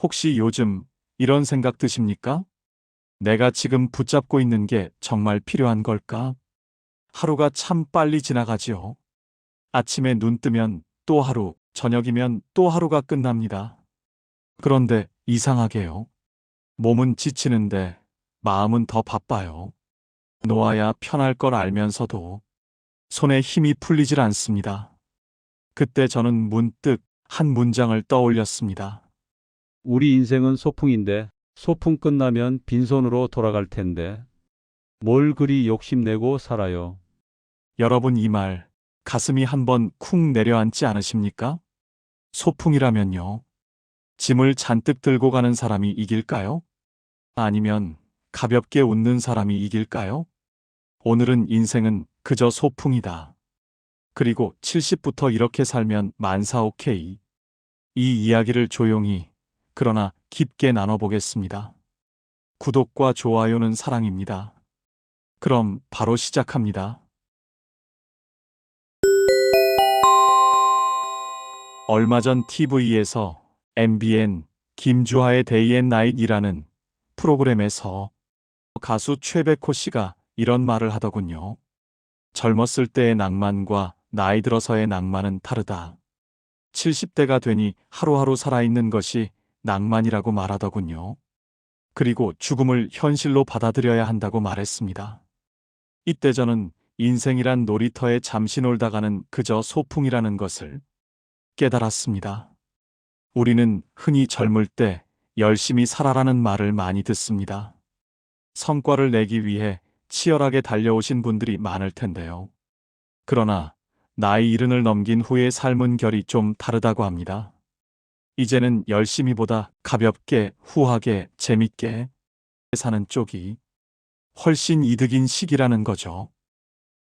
혹시 요즘 이런 생각 드십니까? 내가 지금 붙잡고 있는 게 정말 필요한 걸까? 하루가 참 빨리 지나가지요. 아침에 눈 뜨면 또 하루, 저녁이면 또 하루가 끝납니다. 그런데 이상하게요. 몸은 지치는데 마음은 더 바빠요. 놓아야 편할 걸 알면서도 손에 힘이 풀리질 않습니다. 그때 저는 문득 한 문장을 떠올렸습니다. 우리 인생은 소풍인데 소풍 끝나면 빈손으로 돌아갈 텐데 뭘 그리 욕심내고 살아요. 여러분 이 말 가슴이 한번 쿵 내려앉지 않으십니까? 소풍이라면요. 짐을 잔뜩 들고 가는 사람이 이길까요? 아니면 가볍게 웃는 사람이 이길까요? 오늘은 인생은 그저 소풍이다. 그리고 70부터 이렇게 살면 만사 오케이. 이 이야기를 조용히, 그러나 깊게 나눠보겠습니다. 구독과 좋아요는 사랑입니다. 그럼 바로 시작합니다. 얼마 전 TV에서 MBN 김주하의 데이 앤 나잇이라는 프로그램에서 가수 최백호 씨가 이런 말을 하더군요. 젊었을 때의 낭만과 나이 들어서의 낭만은 다르다. 70대가 되니 하루하루 살아있는 것이 낭만이라고 말하더군요. 그리고 죽음을 현실로 받아들여야 한다고 말했습니다. 이때 저는 인생이란 놀이터에 잠시 놀다가는 그저 소풍이라는 것을 깨달았습니다. 우리는 흔히 젊을 때 열심히 살아라는 말을 많이 듣습니다. 성과를 내기 위해 치열하게 달려오신 분들이 많을 텐데요. 그러나 나이 70을 넘긴 후의 삶은 결이 좀 다르다고 합니다. 이제는 열심히보다 가볍게, 후하게, 재밌게 사는 쪽이 훨씬 이득인 시기라는 거죠.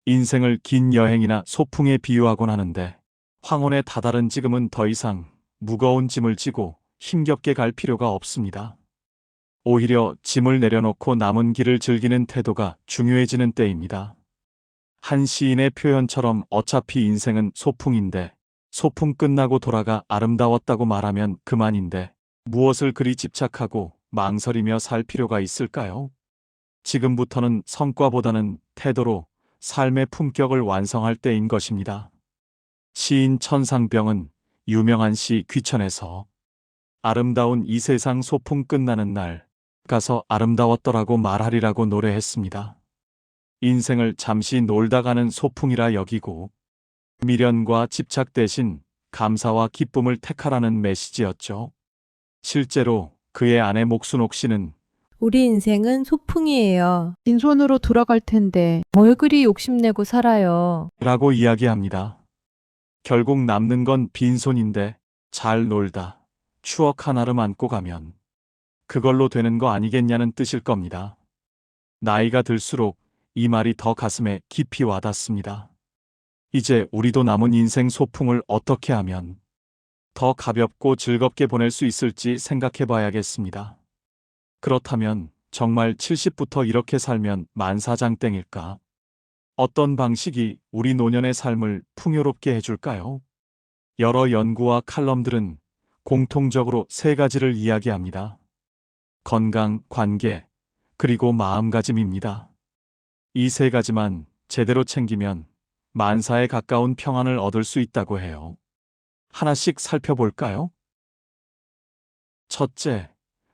인생을 긴 여행이나 소풍에 비유하곤 하는데 황혼에 다다른 지금은 더 이상 무거운 짐을 지고 힘겹게 갈 필요가 없습니다. 오히려 짐을 내려놓고 남은 길을 즐기는 태도가 중요해지는 때입니다. 한 시인의 표현처럼 어차피 인생은 소풍인데 소풍 끝나고 돌아가 아름다웠다고 말하면 그만인데 무엇을 그리 집착하고 망설이며 살 필요가 있을까요? 지금부터는 성과보다는 태도로 삶의 품격을 완성할 때인 것입니다. 시인 천상병은 유명한 시 귀천에서 아름다운 이 세상 소풍 끝나는 날 가서 아름다웠더라고 말하리라고 노래했습니다. 인생을 잠시 놀다 가는 소풍이라 여기고 미련과 집착 대신 감사와 기쁨을 택하라는 메시지였죠. 실제로 그의 아내 목순옥 씨는 우리 인생은 소풍이에요. 빈손으로 돌아갈 텐데 뭘 그리 욕심내고 살아요. 라고 이야기합니다. 결국 남는 건 빈손인데 잘 놀다 추억 하나를 안고 가면 그걸로 되는 거 아니겠냐는 뜻일 겁니다. 나이가 들수록 이 말이 더 가슴에 깊이 와닿습니다. 이제 우리도 남은 인생 소풍을 어떻게 하면 더 가볍고 즐겁게 보낼 수 있을지 생각해 봐야겠습니다. 그렇다면 정말 70부터 이렇게 살면 만사장땡일까? 어떤 방식이 우리 노년의 삶을 풍요롭게 해줄까요? 여러 연구와 칼럼들은 공통적으로 세 가지를 이야기합니다. 건강, 관계, 그리고 마음가짐입니다. 이 세 가지만 제대로 챙기면 만사에 가까운 평안을 얻을 수 있다고 해요. 하나씩 살펴볼까요? 첫째,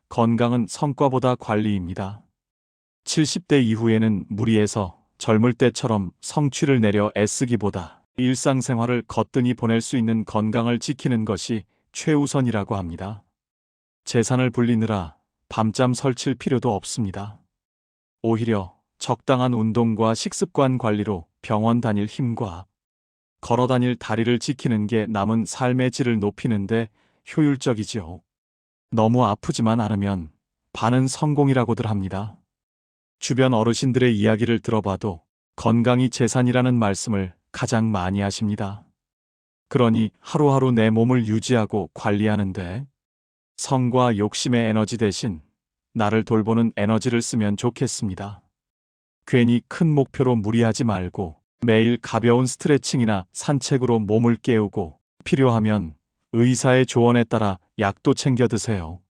건강은 성과보다 관리입니다. 70대 이후에는 무리해서 젊을 때처럼 성취를 내려 애쓰기보다 일상생활을 거뜬히 보낼 수 있는 건강을 지키는 것이 최우선이라고 합니다. 재산을 불리느라 밤잠 설칠 필요도 없습니다. 오히려 적당한 운동과 식습관 관리로 병원 다닐 힘과 걸어 다닐 다리를 지키는 게 남은 삶의 질을 높이는데 효율적이지요. 너무 아프지만 않으면 반은 성공이라고들 합니다. 주변 어르신들의 이야기를 들어봐도 건강이 재산이라는 말씀을 가장 많이 하십니다. 그러니 하루하루 내 몸을 유지하고 관리하는데 성과 욕심의 에너지 대신 나를 돌보는 에너지를 쓰면 좋겠습니다. 괜히 큰 목표로 무리하지 말고 매일 가벼운 스트레칭이나 산책으로 몸을 깨우고 필요하면 의사의 조언에 따라 약도 챙겨 드세요.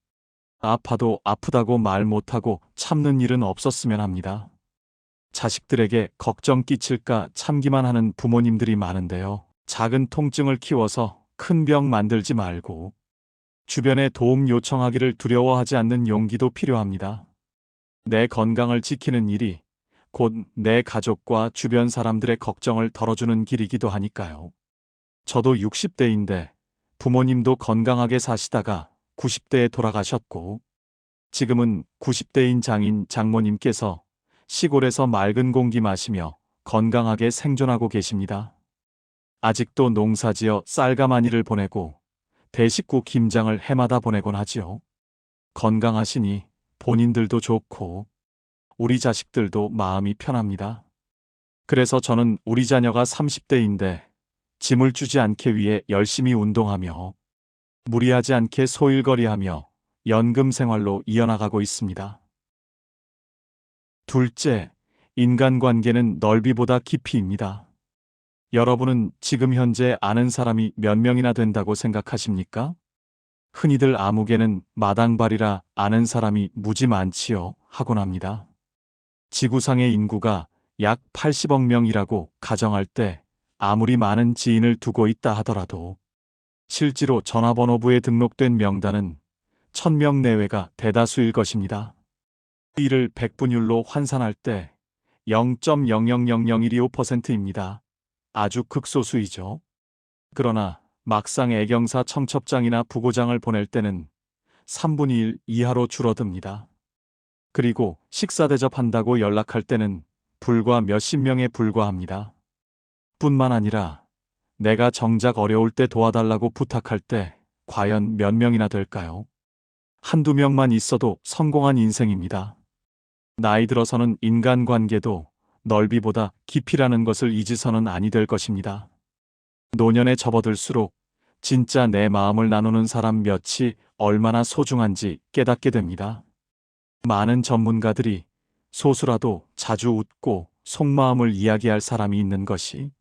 아파도 아프다고 말 못하고 참는 일은 없었으면 합니다. 자식들에게 걱정 끼칠까 참기만 하는 부모님들이 많은데요. 작은 통증을 키워서 큰 병 만들지 말고 주변에 도움 요청하기를 두려워하지 않는 용기도 필요합니다. 내 건강을 지키는 일이 곧 내 가족과 주변 사람들의 걱정을 덜어주는 길이기도 하니까요. 저도 60대인데 부모님도 건강하게 사시다가 90대에 돌아가셨고 지금은 90대인 장인 장모님께서 시골에서 맑은 공기 마시며 건강하게 생존하고 계십니다. 아직도 농사지어 쌀가마니를 보내고 대식구 김장을 해마다 보내곤 하지요. 건강하시니 본인들도 좋고 우리 자식들도 마음이 편합니다. 그래서 저는 우리 자녀가 30대인데 짐을 주지 않게 위해 열심히 운동하며 무리하지 않게 소일거리하며 연금 생활로 이어나가고 있습니다. 둘째, 인간관계는 넓이보다 깊이입니다. 여러분은 지금 현재 아는 사람이 몇 명이나 된다고 생각하십니까? 흔히들 아무개는 마당발이라 아는 사람이 무지 많지요 하곤 합니다. 지구상의 인구가 약 80억 명이라고 가정할 때 아무리 많은 지인을 두고 있다 하더라도 실제로 전화번호부에 등록된 명단은 1000명 내외가 대다수일 것입니다. 이를 백분율로 환산할 때 0.0000125%입니다. 아주 극소수이죠. 그러나 막상 애경사 청첩장이나 부고장을 보낼 때는 3분의 1 이하로 줄어듭니다. 그리고 식사 대접한다고 연락할 때는 불과 몇십 명에 불과합니다. 뿐만 아니라 내가 정작 어려울 때 도와달라고 부탁할 때 과연 몇 명이나 될까요? 한두 명만 있어도 성공한 인생입니다. 나이 들어서는 인간관계도 넓이보다 깊이라는 것을 잊어서는 아니 될 것입니다. 노년에 접어들수록 진짜 내 마음을 나누는 사람 몇이 얼마나 소중한지 깨닫게 됩니다. 많은 전문가들이 소수라도 자주 웃고 속마음을 이야기할 사람이 있는 것이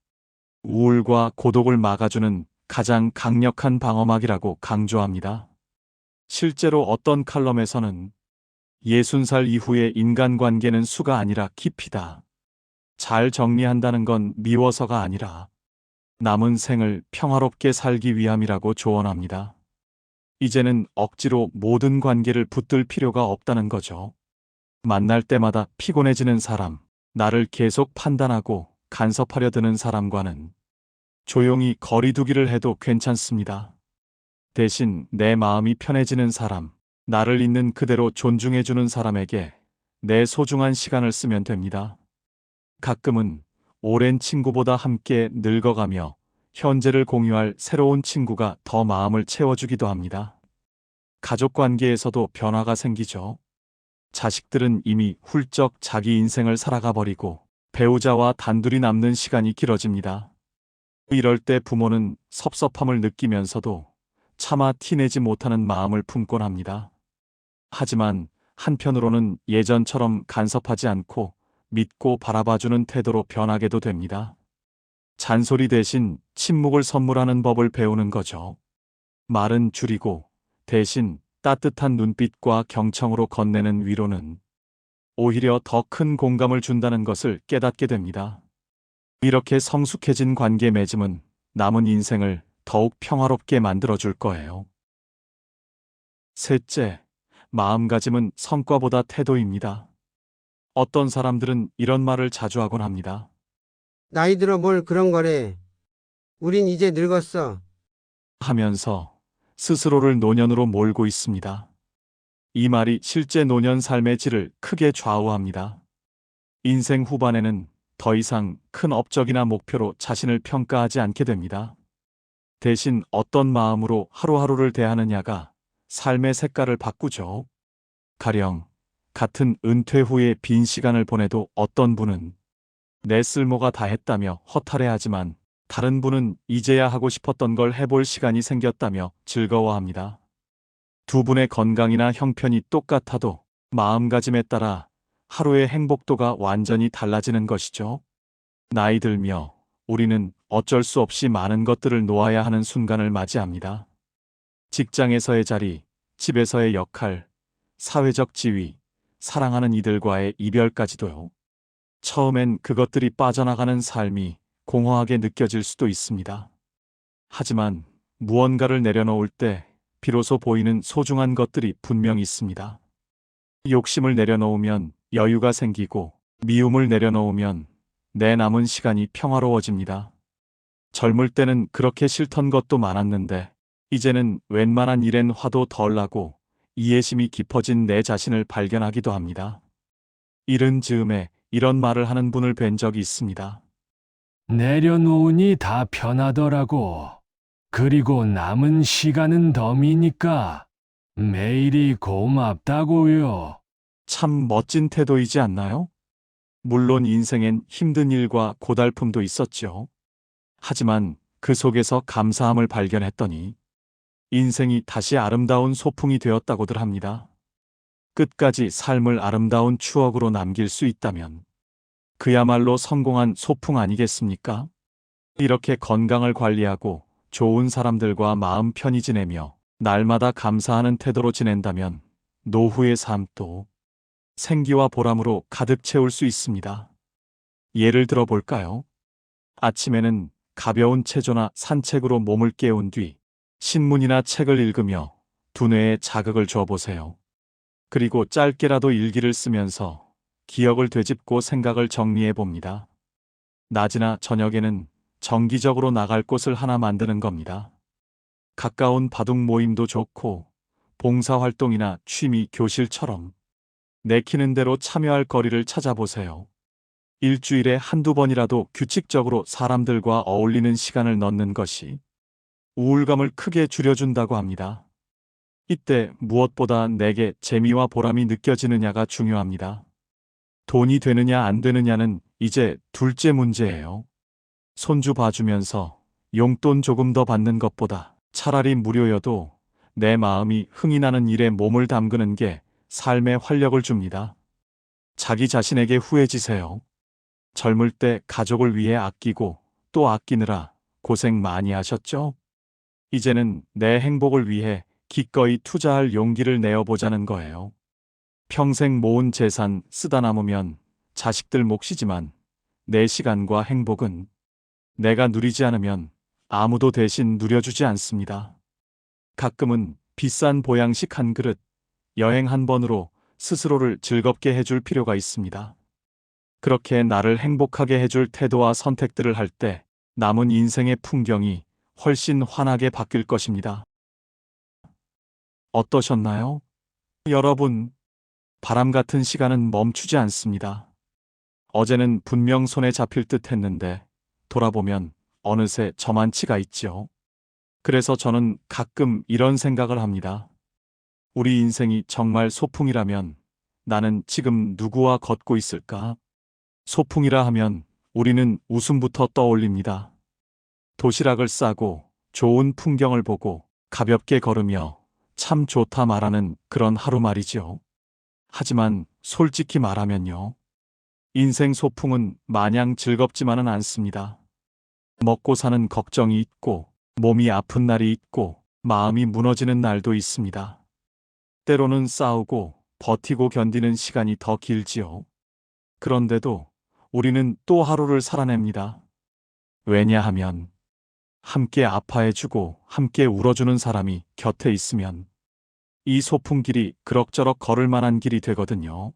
우울과 고독을 막아주는 가장 강력한 방어막이라고 강조합니다. 실제로 어떤 칼럼에서는 60살 이후의 인간관계는 수가 아니라 깊이다. 잘 정리한다는 건 미워서가 아니라 남은 생을 평화롭게 살기 위함이라고 조언합니다. 이제는 억지로 모든 관계를 붙들 필요가 없다는 거죠. 만날 때마다 피곤해지는 사람, 나를 계속 판단하고 간섭하려 드는 사람과는 조용히 거리 두기를 해도 괜찮습니다. 대신 내 마음이 편해지는 사람, 나를 있는 그대로 존중해주는 사람에게 내 소중한 시간을 쓰면 됩니다. 가끔은 오랜 친구보다 함께 늙어가며 현재를 공유할 새로운 친구가 더 마음을 채워주기도 합니다. 가족 관계에서도 변화가 생기죠. 자식들은 이미 훌쩍 자기 인생을 살아가 버리고 배우자와 단둘이 남는 시간이 길어집니다. 이럴 때 부모는 섭섭함을 느끼면서도 차마 티내지 못하는 마음을 품곤 합니다. 하지만 한편으로는 예전처럼 간섭하지 않고 믿고 바라봐주는 태도로 변하게도 됩니다. 잔소리 대신 침묵을 선물하는 법을 배우는 거죠. 말은 줄이고 대신 따뜻한 눈빛과 경청으로 건네는 위로는 오히려 더 큰 공감을 준다는 것을 깨닫게 됩니다. 이렇게 성숙해진 관계 맺음은 남은 인생을 더욱 평화롭게 만들어줄 거예요. 셋째, 마음가짐은 성과보다 태도입니다. 어떤 사람들은 이런 말을 자주 하곤 합니다. 나이 들어 뭘 그런 거래. 우린 이제 늙었어. 하면서 스스로를 노년으로 몰고 있습니다. 이 말이 실제 노년 삶의 질을 크게 좌우합니다. 인생 후반에는 더 이상 큰 업적이나 목표로 자신을 평가하지 않게 됩니다. 대신 어떤 마음으로 하루하루를 대하느냐가 삶의 색깔을 바꾸죠. 가령 같은 은퇴 후에 빈 시간을 보내도 어떤 분은 내 쓸모가 다 했다며 허탈해하지만 다른 분은 이제야 하고 싶었던 걸 해볼 시간이 생겼다며 즐거워합니다. 두 분의 건강이나 형편이 똑같아도 마음가짐에 따라 하루의 행복도가 완전히 달라지는 것이죠. 나이 들며 우리는 어쩔 수 없이 많은 것들을 놓아야 하는 순간을 맞이합니다. 직장에서의 자리, 집에서의 역할, 사회적 지위, 사랑하는 이들과의 이별까지도요. 처음엔 그것들이 빠져나가는 삶이 공허하게 느껴질 수도 있습니다. 하지만 무언가를 내려놓을 때 비로소 보이는 소중한 것들이 분명히 있습니다. 욕심을 내려놓으면 여유가 생기고 미움을 내려놓으면 내 남은 시간이 평화로워집니다. 젊을 때는 그렇게 싫던 것도 많았는데 이제는 웬만한 일엔 화도 덜 나고 이해심이 깊어진 내 자신을 발견하기도 합니다. 이른 즈음에 이런 말을 하는 분을 뵌 적이 있습니다. 내려놓으니 다 편하더라고. 그리고 남은 시간은 덤이니까 매일이 고맙다고요. 참 멋진 태도이지 않나요? 물론 인생엔 힘든 일과 고달픔도 있었죠. 하지만 그 속에서 감사함을 발견했더니 인생이 다시 아름다운 소풍이 되었다고들 합니다. 끝까지 삶을 아름다운 추억으로 남길 수 있다면 그야말로 성공한 소풍 아니겠습니까? 이렇게 건강을 관리하고 좋은 사람들과 마음 편히 지내며 날마다 감사하는 태도로 지낸다면 노후의 삶도 생기와 보람으로 가득 채울 수 있습니다. 예를 들어 볼까요? 아침에는 가벼운 체조나 산책으로 몸을 깨운 뒤 신문이나 책을 읽으며 두뇌에 자극을 줘 보세요. 그리고 짧게라도 일기를 쓰면서 기억을 되짚고 생각을 정리해 봅니다. 낮이나 저녁에는 정기적으로 나갈 곳을 하나 만드는 겁니다. 가까운 바둑 모임도 좋고 봉사활동이나 취미 교실처럼 내키는 대로 참여할 거리를 찾아보세요. 일주일에 한두 번이라도 규칙적으로 사람들과 어울리는 시간을 넣는 것이 우울감을 크게 줄여준다고 합니다. 이때 무엇보다 내게 재미와 보람이 느껴지느냐가 중요합니다. 돈이 되느냐 안 되느냐는 이제 둘째 문제예요. 손주 봐주면서 용돈 조금 더 받는 것보다 차라리 무료여도 내 마음이 흥이 나는 일에 몸을 담그는 게 삶에 활력을 줍니다. 자기 자신에게 후회지세요. 젊을 때 가족을 위해 아끼고 또 아끼느라 고생 많이 하셨죠? 이제는 내 행복을 위해 기꺼이 투자할 용기를 내어보자는 거예요. 평생 모은 재산 쓰다 남으면 자식들 몫이지만 내 시간과 행복은 내가 누리지 않으면 아무도 대신 누려주지 않습니다. 가끔은 비싼 보양식 한 그릇, 여행 한 번으로 스스로를 즐겁게 해줄 필요가 있습니다. 그렇게 나를 행복하게 해줄 태도와 선택들을 할 때 남은 인생의 풍경이 훨씬 환하게 바뀔 것입니다. 어떠셨나요? 여러분, 바람 같은 시간은 멈추지 않습니다. 어제는 분명 손에 잡힐 듯 했는데 돌아보면 어느새 저만치가 있지요. 그래서 저는 가끔 이런 생각을 합니다. 우리 인생이 정말 소풍이라면 나는 지금 누구와 걷고 있을까? 소풍이라 하면 우리는 웃음부터 떠올립니다. 도시락을 싸고 좋은 풍경을 보고 가볍게 걸으며 참 좋다 말하는 그런 하루 말이지요. 하지만 솔직히 말하면요. 인생 소풍은 마냥 즐겁지만은 않습니다. 먹고 사는 걱정이 있고 몸이 아픈 날이 있고 마음이 무너지는 날도 있습니다. 때로는 싸우고 버티고 견디는 시간이 더 길지요. 그런데도 우리는 또 하루를 살아냅니다. 왜냐하면 함께 아파해주고 함께 울어주는 사람이 곁에 있으면 이 소풍길이 그럭저럭 걸을 만한 길이 되거든요.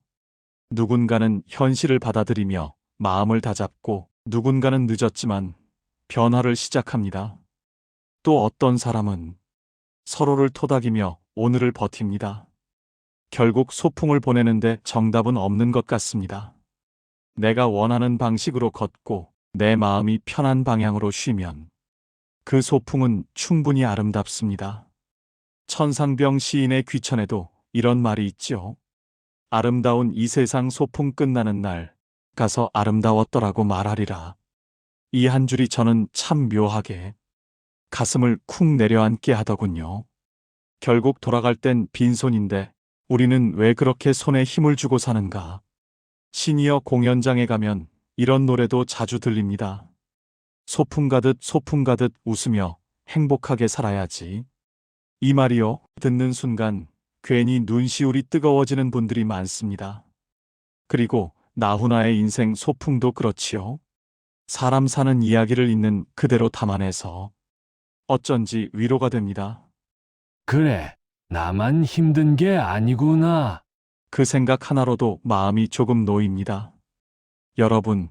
누군가는 현실을 받아들이며 마음을 다잡고 누군가는 늦었지만 변화를 시작합니다. 또 어떤 사람은 서로를 토닥이며 오늘을 버팁니다. 결국 소풍을 보내는데 정답은 없는 것 같습니다. 내가 원하는 방식으로 걷고 내 마음이 편한 방향으로 쉬면 그 소풍은 충분히 아름답습니다. 천상병 시인의 귀천에도 이런 말이 있죠. 아름다운 이 세상 소풍 끝나는 날 가서 아름다웠더라고 말하리라. 이 한 줄이 저는 참 묘하게 가슴을 쿵 내려앉게 하더군요. 결국 돌아갈 땐 빈손인데 우리는 왜 그렇게 손에 힘을 주고 사는가? 시니어 공연장에 가면 이런 노래도 자주 들립니다. 소풍 가듯 웃으며 행복하게 살아야지. 이 말이요, 듣는 순간 괜히 눈시울이 뜨거워지는 분들이 많습니다. 그리고 나훈아의 인생 소풍도 그렇지요. 사람 사는 이야기를 있는 그대로 담아내서 어쩐지 위로가 됩니다. 그래, 나만 힘든 게 아니구나. 그 생각 하나로도 마음이 조금 놓입니다. 여러분,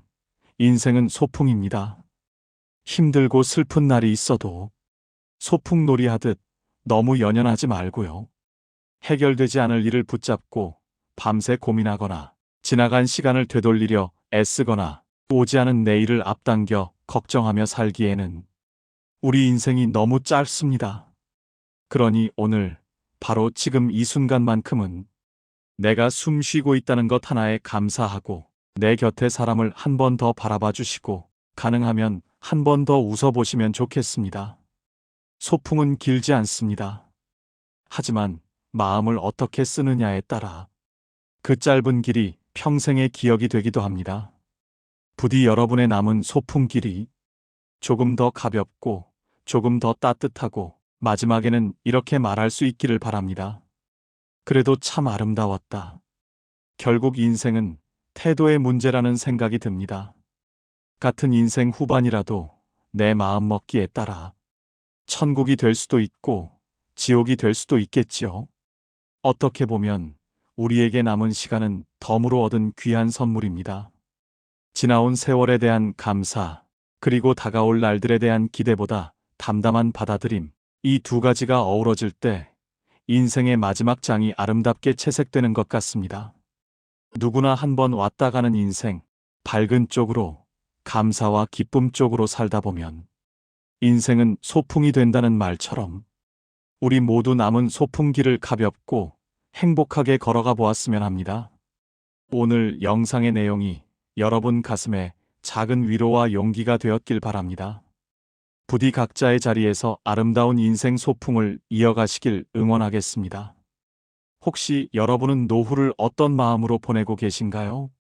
인생은 소풍입니다. 힘들고 슬픈 날이 있어도 소풍놀이 하듯 너무 연연하지 말고요. 해결되지 않을 일을 붙잡고 밤새 고민하거나 지나간 시간을 되돌리려 애쓰거나 오지 않은 내일을 앞당겨 걱정하며 살기에는 우리 인생이 너무 짧습니다. 그러니 오늘 바로 지금 이 순간만큼은 내가 숨 쉬고 있다는 것 하나에 감사하고 내 곁에 사람을 한 번 더 바라봐 주시고 가능하면 한 번 더 웃어보시면 좋겠습니다. 소풍은 길지 않습니다. 하지만 마음을 어떻게 쓰느냐에 따라 그 짧은 길이 평생의 기억이 되기도 합니다. 부디 여러분의 남은 소풍길이 조금 더 가볍고 조금 더 따뜻하고 마지막에는 이렇게 말할 수 있기를 바랍니다. 그래도 참 아름다웠다. 결국 인생은 태도의 문제라는 생각이 듭니다. 같은 인생 후반이라도 내 마음 먹기에 따라 천국이 될 수도 있고 지옥이 될 수도 있겠지요. 어떻게 보면 우리에게 남은 시간은 덤으로 얻은 귀한 선물입니다. 지나온 세월에 대한 감사, 그리고 다가올 날들에 대한 기대보다 담담한 받아들임, 이 두 가지가 어우러질 때 인생의 마지막 장이 아름답게 채색되는 것 같습니다. 누구나 한번 왔다 가는 인생, 밝은 쪽으로, 감사와 기쁨 쪽으로 살다 보면 인생은 소풍이 된다는 말처럼 우리 모두 남은 소풍길을 가볍고 행복하게 걸어가 보았으면 합니다. 오늘 영상의 내용이 여러분 가슴에 작은 위로와 용기가 되었길 바랍니다. 부디 각자의 자리에서 아름다운 인생 소풍을 이어가시길 응원하겠습니다. 혹시 여러분은 노후를 어떤 마음으로 보내고 계신가요?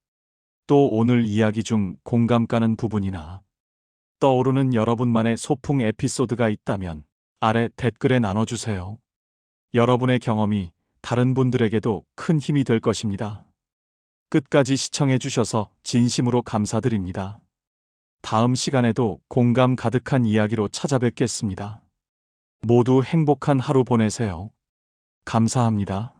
또 오늘 이야기 중 공감 가는 부분이나 떠오르는 여러분만의 소풍 에피소드가 있다면 아래 댓글에 나눠주세요. 여러분의 경험이 다른 분들에게도 큰 힘이 될 것입니다. 끝까지 시청해 주셔서 진심으로 감사드립니다. 다음 시간에도 공감 가득한 이야기로 찾아뵙겠습니다. 모두 행복한 하루 보내세요. 감사합니다.